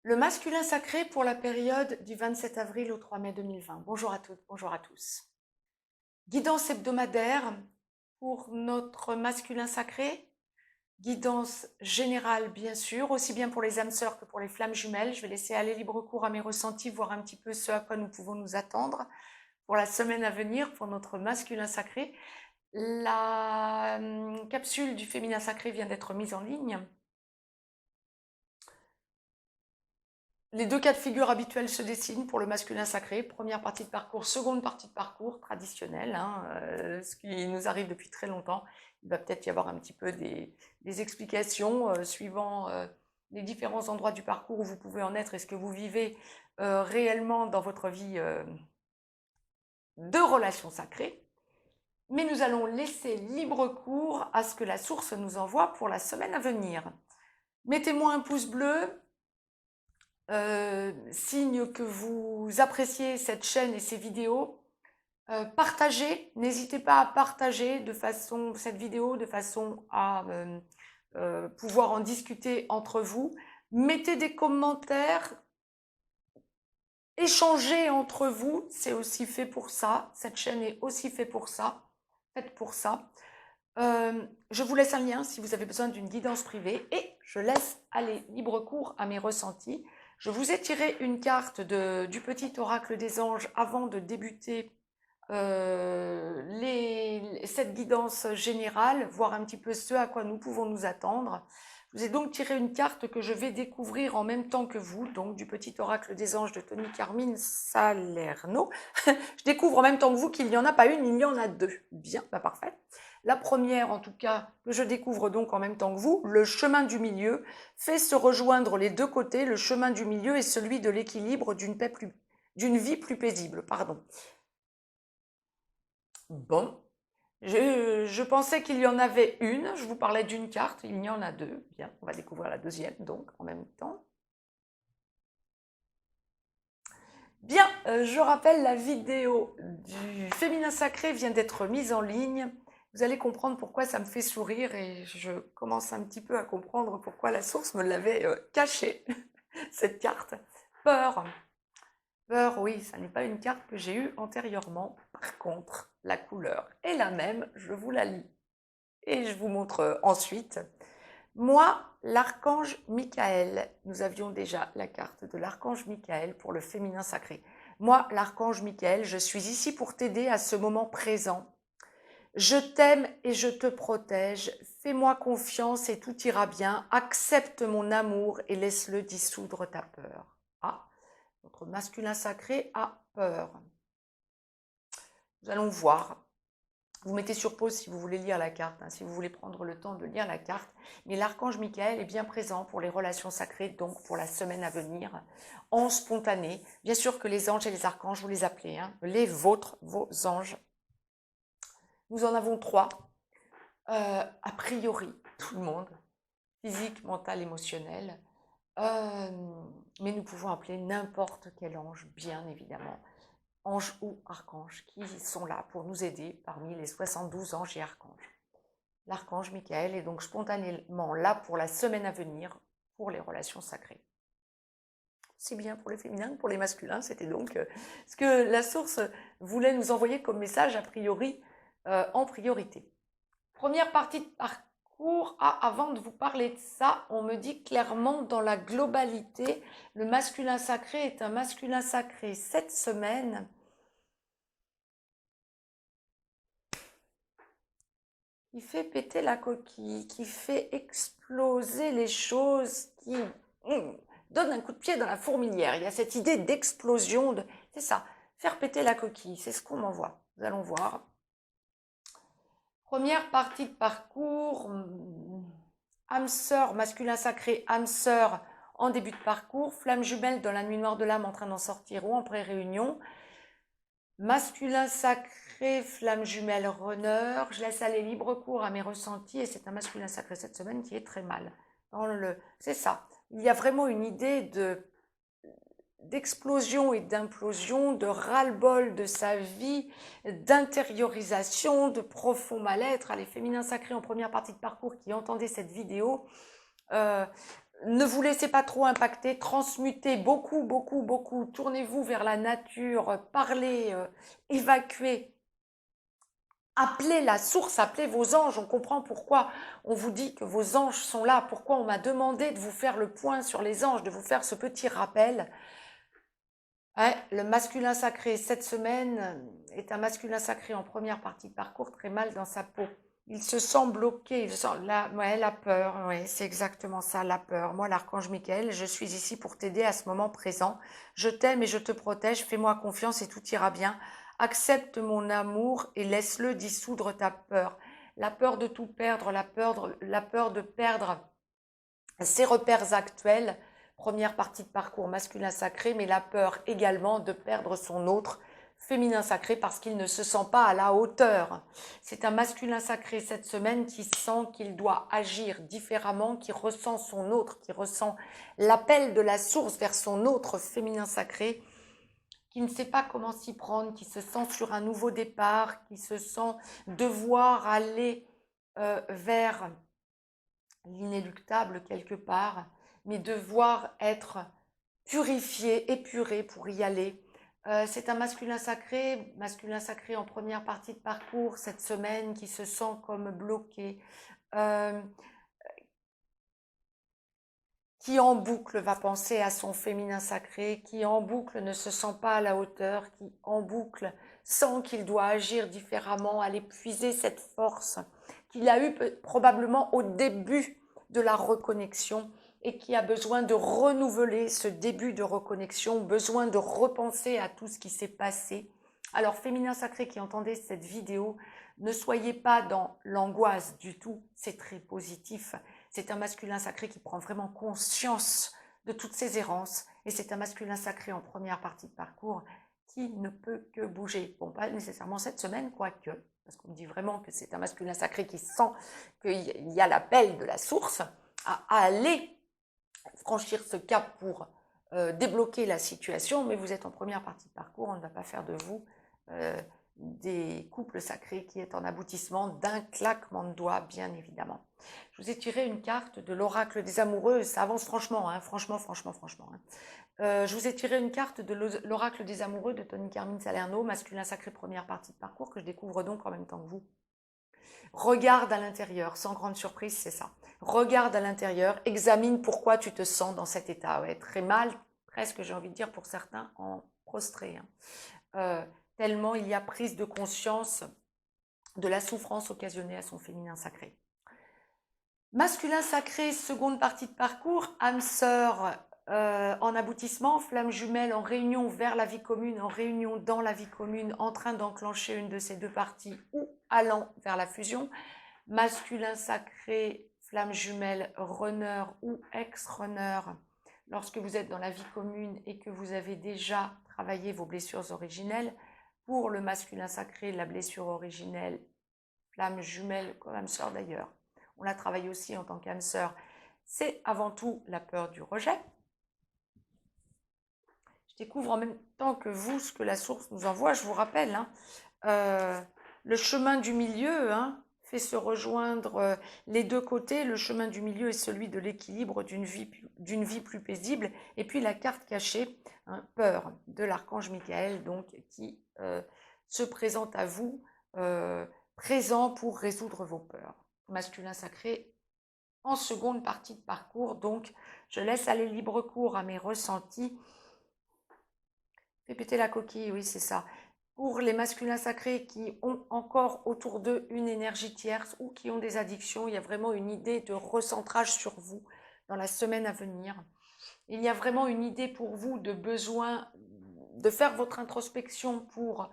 Le masculin sacré pour la période du 27 avril au 3 mai 2020. Bonjour à toutes, bonjour à tous. Guidance hebdomadaire pour notre masculin sacré. Guidance générale, bien sûr, aussi bien pour les âmes sœurs que pour les flammes jumelles. Je vais laisser aller libre cours à mes ressentis, voir un petit peu ce à quoi nous pouvons nous attendre pour la semaine à venir, pour notre masculin sacré. La capsule du féminin sacré vient d'être mise en ligne. Les deux cas de figure habituels se dessinent pour le masculin sacré. Première partie de parcours, seconde partie de parcours traditionnelle, ce qui nous arrive depuis très longtemps. Il va peut-être y avoir un petit peu des explications suivant les différents endroits du parcours où vous pouvez en être et ce que vous vivez réellement dans votre vie de relation sacrée. Mais nous allons laisser libre cours à ce que la source nous envoie pour la semaine à venir. Mettez-moi un pouce bleu, signe que vous appréciez cette chaîne et ces vidéos. Partagez, n'hésitez pas à partager cette vidéo de façon à pouvoir en discuter entre vous. Mettez des commentaires, échangez entre vous, c'est aussi fait pour ça. Cette chaîne est aussi faite pour ça. Je vous laisse un lien si vous avez besoin d'une guidance privée et je laisse aller libre cours à mes ressentis. Je vous ai tiré une carte du petit oracle des anges avant de débuter cette guidance générale, voir un petit peu ce à quoi nous pouvons nous attendre. Je vous ai donc tiré une carte que je vais découvrir en même temps que vous, donc du petit oracle des anges de Tony Carmine Salerno. Je découvre en même temps que vous qu'il n'y en a pas une, il y en a deux. Bien, bah parfait. La première, en tout cas, que je découvre donc en même temps que vous, le chemin du milieu, fait se rejoindre les deux côtés. Le chemin du milieu est celui de l'équilibre d'une vie plus paisible. Pardon. Bon, je pensais qu'il y en avait une. Je vous parlais d'une carte, il y en a deux. Bien, on va découvrir la deuxième donc en même temps. Bien, je rappelle, la vidéo du féminin sacré vient d'être mise en ligne. Vous allez comprendre pourquoi ça me fait sourire et je commence un petit peu à comprendre pourquoi la source me l'avait cachée, cette carte. Peur. Peur, oui, ça n'est pas une carte que j'ai eue antérieurement. Par contre, la couleur est la même, je vous la lis et je vous montre ensuite. Moi, l'archange Michael, nous avions déjà la carte de l'archange Michael pour le féminin sacré. Moi, l'archange Michael, je suis ici pour t'aider à ce moment présent. Je t'aime et je te protège. Fais-moi confiance et tout ira bien. Accepte mon amour et laisse-le dissoudre ta peur. Ah, notre masculin sacré a peur. Nous allons voir. Vous mettez sur pause si vous voulez lire la carte, si vous voulez prendre le temps de lire la carte. Mais l'archange Michael est bien présent pour les relations sacrées, donc pour la semaine à venir, en spontané. Bien sûr que les anges et les archanges, vous les appelez, les vôtres, vos anges. Nous en avons trois, a priori, tout le monde, physique, mental, émotionnel. Mais nous pouvons appeler n'importe quel ange, bien évidemment. Anges ou archanges qui sont là pour nous aider parmi les 72 anges et archanges. L'archange Michael est donc spontanément là pour la semaine à venir pour les relations sacrées. C'est bien pour les féminins que pour les masculins, c'était donc ce que la source voulait nous envoyer comme message a priori en priorité. Première partie de parcours, avant de vous parler de ça, on me dit clairement dans la globalité, le masculin sacré est un masculin sacré cette semaine. Qui fait péter la coquille, qui fait exploser les choses, qui donne un coup de pied dans la fourmilière. Il y a cette idée d'explosion, c'est ça, faire péter la coquille, c'est ce qu'on m'envoie. Nous allons voir. Première partie de parcours, âme sœur, masculin sacré, âme sœur en début de parcours, flamme jumelle dans la nuit noire de l'âme en train d'en sortir ou en pré-réunion. Masculin sacré, flamme jumelle runner. Je laisse aller libre cours à mes ressentis et c'est un masculin sacré cette semaine qui est très mal. C'est ça. Il y a vraiment une idée d'explosion et d'implosion, de ras-le-bol de sa vie, d'intériorisation, de profond mal-être. Les féminins sacrés en première partie de parcours qui entendaient cette vidéo, Ne vous laissez pas trop impacter, transmutez beaucoup, beaucoup, beaucoup. Tournez-vous vers la nature, parlez, évacuez. Appelez la source, appelez vos anges. On comprend pourquoi on vous dit que vos anges sont là. Pourquoi on m'a demandé de vous faire le point sur les anges, de vous faire ce petit rappel. Ouais, le masculin sacré cette semaine est un masculin sacré en première partie de parcours, très mal dans sa peau. Il se sent bloqué, il sent la peur, ouais, c'est exactement ça, la peur. Moi, l'archange Michael, je suis ici pour t'aider à ce moment présent. Je t'aime et je te protège, fais-moi confiance et tout ira bien. Accepte mon amour et laisse-le dissoudre ta peur. La peur de tout perdre, la peur de perdre ses repères actuels, première partie de parcours masculin sacré, mais la peur également de perdre son autre féminin sacré parce qu'il ne se sent pas à la hauteur. C'est un masculin sacré cette semaine qui sent qu'il doit agir différemment, qui ressent son autre, qui ressent l'appel de la source vers son autre féminin sacré, qui ne sait pas comment s'y prendre, qui se sent sur un nouveau départ, qui se sent devoir aller vers l'inéluctable quelque part, mais devoir être purifié, épuré pour y aller. C'est un masculin sacré en première partie de parcours cette semaine qui se sent comme bloqué, euh, qui en boucle va penser à son féminin sacré, qui en boucle ne se sent pas à la hauteur, qui en boucle sent qu'il doit agir différemment, aller puiser cette force qu'il a eue probablement au début de la reconnexion et qui a besoin de renouveler ce début de reconnexion, besoin de repenser à tout ce qui s'est passé. Alors, féminin sacré qui entendait cette vidéo, ne soyez pas dans l'angoisse du tout, c'est très positif. C'est un masculin sacré qui prend vraiment conscience de toutes ses errances et c'est un masculin sacré en première partie de parcours qui ne peut que bouger. Bon, pas nécessairement cette semaine, quoique, parce qu'on me dit vraiment que c'est un masculin sacré qui sent qu'il y a l'appel de la source à aller franchir ce cap pour débloquer la situation, mais vous êtes en première partie de parcours, on ne va pas faire de vous des couples sacrés qui est en aboutissement d'un claquement de doigts, bien évidemment. Je vous ai tiré une carte de l'oracle des amoureux, ça avance franchement, hein, franchement. Hein. Je vous ai tiré une carte de l'oracle des amoureux de Tony Carmine Salerno, masculin sacré première partie de parcours, que je découvre donc en même temps que vous. Regarde à l'intérieur, sans grande surprise, c'est ça. Regarde à l'intérieur, examine pourquoi tu te sens dans cet état. Ouais, très mal, presque j'ai envie de dire pour certains, en prostré. Hein. Tellement il y a prise de conscience de la souffrance occasionnée à son féminin sacré. Masculin sacré, seconde partie de parcours, âme sœur en aboutissement, flamme jumelle en réunion vers la vie commune, en réunion dans la vie commune, en train d'enclencher une de ces deux parties ou allant vers la fusion. Masculin sacré, flamme jumelle, runner ou ex-runner, lorsque vous êtes dans la vie commune et que vous avez déjà travaillé vos blessures originelles. Pour le masculin sacré, la blessure originelle, flamme jumelle, comme âme sœur d'ailleurs, on la travaille aussi en tant qu'âme sœur, c'est avant tout la peur du rejet. Je découvre en même temps que vous ce que la source nous envoie, je vous rappelle, hein, le chemin du milieu, hein, fait se rejoindre les deux côtés. Le chemin du milieu est celui de l'équilibre d'une vie plus paisible. Et puis la carte cachée, hein, peur, de l'archange Michael, donc qui se présente à vous, présent pour résoudre vos peurs. Masculin sacré en seconde partie de parcours, donc je laisse aller libre cours à mes ressentis. Fais péter la coquille, oui c'est ça. Pour les masculins sacrés qui ont encore autour d'eux une énergie tierce ou qui ont des addictions, il y a vraiment une idée de recentrage sur vous dans la semaine à venir. Il y a vraiment une idée pour vous de besoin de faire votre introspection pour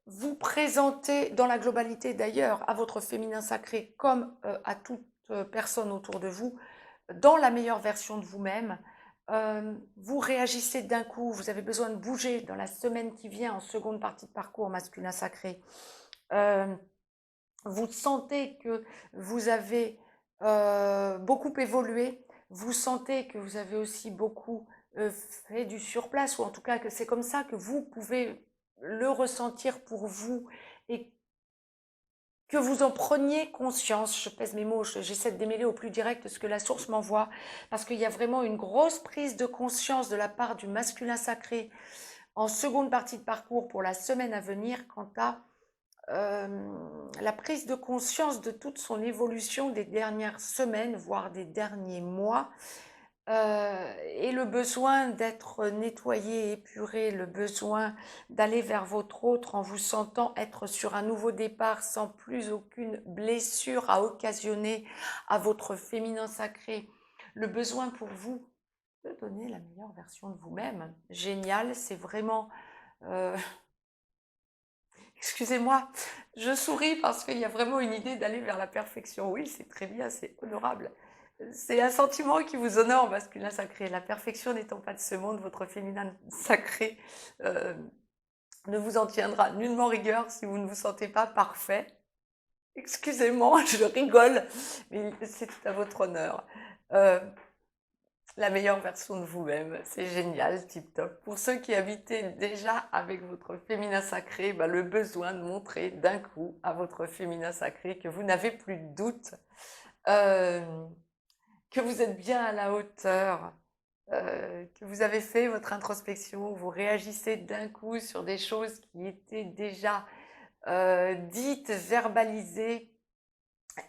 vous présenter dans la globalité d'ailleurs à votre féminin sacré comme à toute personne autour de vous, dans la meilleure version de vous-même. Vous réagissez d'un coup, vous avez besoin de bouger dans la semaine qui vient en seconde partie de parcours masculin sacré. Vous sentez que vous avez beaucoup évolué, vous sentez que vous avez aussi beaucoup fait du surplace, ou en tout cas que c'est comme ça que vous pouvez le ressentir pour vous et que vous en preniez conscience. Je pèse mes mots, j'essaie de démêler au plus direct ce que la source m'envoie, parce qu'il y a vraiment une grosse prise de conscience de la part du masculin sacré en seconde partie de parcours pour la semaine à venir quant à la prise de conscience de toute son évolution des dernières semaines, voire des derniers mois, et le besoin d'être nettoyé, épuré, le besoin d'aller vers votre autre en vous sentant être sur un nouveau départ sans plus aucune blessure à occasionner à votre féminin sacré, le besoin pour vous de donner la meilleure version de vous-même. Génial, c'est vraiment... Excusez-moi, je souris parce qu'il y a vraiment une idée d'aller vers la perfection. Oui, c'est très bien, c'est honorable. C'est un sentiment qui vous honore, masculin sacré. La perfection n'étant pas de ce monde, votre féminin sacré ne vous en tiendra nullement rigueur si vous ne vous sentez pas parfait. Excusez-moi, je rigole, mais c'est tout à votre honneur. La meilleure version de vous-même, c'est génial, tip top. Pour ceux qui habitaient déjà avec votre féminin sacré, le besoin de montrer d'un coup à votre féminin sacré que vous n'avez plus de doute, que vous êtes bien à la hauteur, que vous avez fait votre introspection, vous réagissez d'un coup sur des choses qui étaient déjà dites, verbalisées,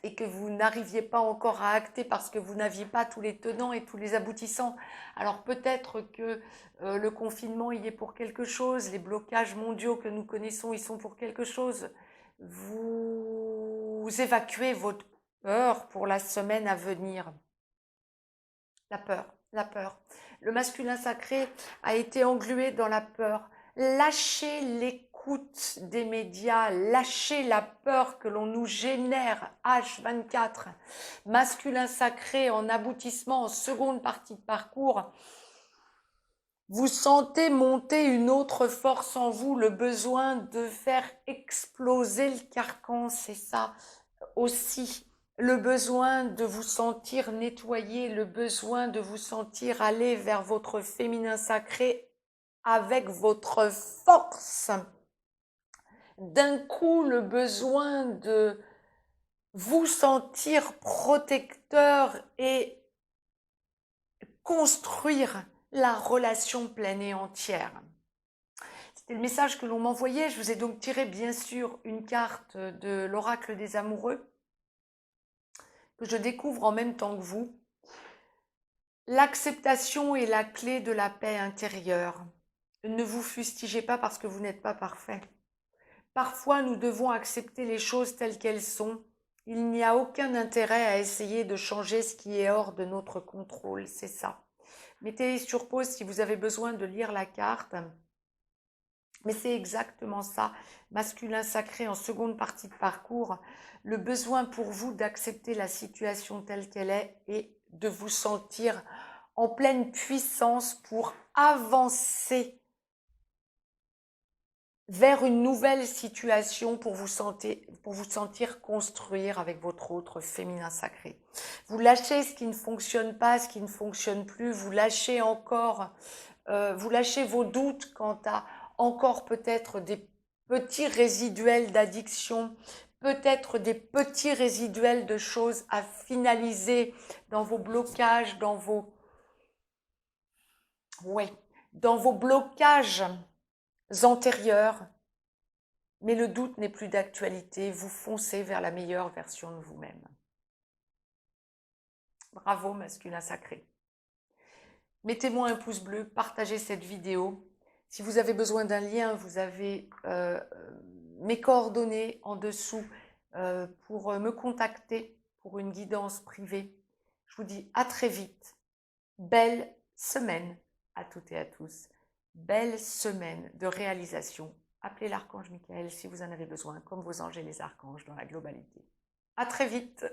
et que vous n'arriviez pas encore à acter parce que vous n'aviez pas tous les tenants et tous les aboutissants. Alors peut-être que le confinement y est pour quelque chose, les blocages mondiaux que nous connaissons y sont pour quelque chose. Vous évacuez votre peur pour la semaine à venir. La peur, la peur. Le masculin sacré a été englué dans la peur. Lâchez l'écoute des médias, lâchez la peur que l'on nous génère H24. Masculin sacré en aboutissement, en seconde partie de parcours. Vous sentez monter une autre force en vous, le besoin de faire exploser le carcan, c'est ça aussi. Le besoin de vous sentir nettoyé, le besoin de vous sentir aller vers votre féminin sacré avec votre force. D'un coup, le besoin de vous sentir protecteur et construire la relation pleine et entière. C'était le message que l'on m'envoyait. Je vous ai donc tiré bien sûr une carte de l'oracle des amoureux que je découvre en même temps que vous. L'acceptation est la clé de la paix intérieure. Ne vous fustigez pas parce que vous n'êtes pas parfait. Parfois, nous devons accepter les choses telles qu'elles sont. Il n'y a aucun intérêt à essayer de changer ce qui est hors de notre contrôle, c'est ça. Mettez sur pause si vous avez besoin de lire la carte. Mais c'est exactement ça, masculin sacré en seconde partie de parcours, le besoin pour vous d'accepter la situation telle qu'elle est et de vous sentir en pleine puissance pour avancer vers une nouvelle situation pour vous sentir construire avec votre autre féminin sacré. Vous lâchez ce qui ne fonctionne pas, ce qui ne fonctionne plus, vous lâchez encore, vous lâchez vos doutes quant à encore peut-être des petits résiduels d'addiction, peut-être des petits résiduels de choses à finaliser dans vos blocages, dans vos blocages antérieurs, mais le doute n'est plus d'actualité, vous foncez vers la meilleure version de vous-même. Bravo masculin sacré. Mettez-moi un pouce bleu, partagez cette vidéo. Si vous avez besoin d'un lien, vous avez mes coordonnées en dessous pour me contacter pour une guidance privée. Je vous dis à très vite. Belle semaine à toutes et à tous. Belle semaine de réalisation. Appelez l'archange Michael si vous en avez besoin, comme vos anges et les archanges dans la globalité. À très vite.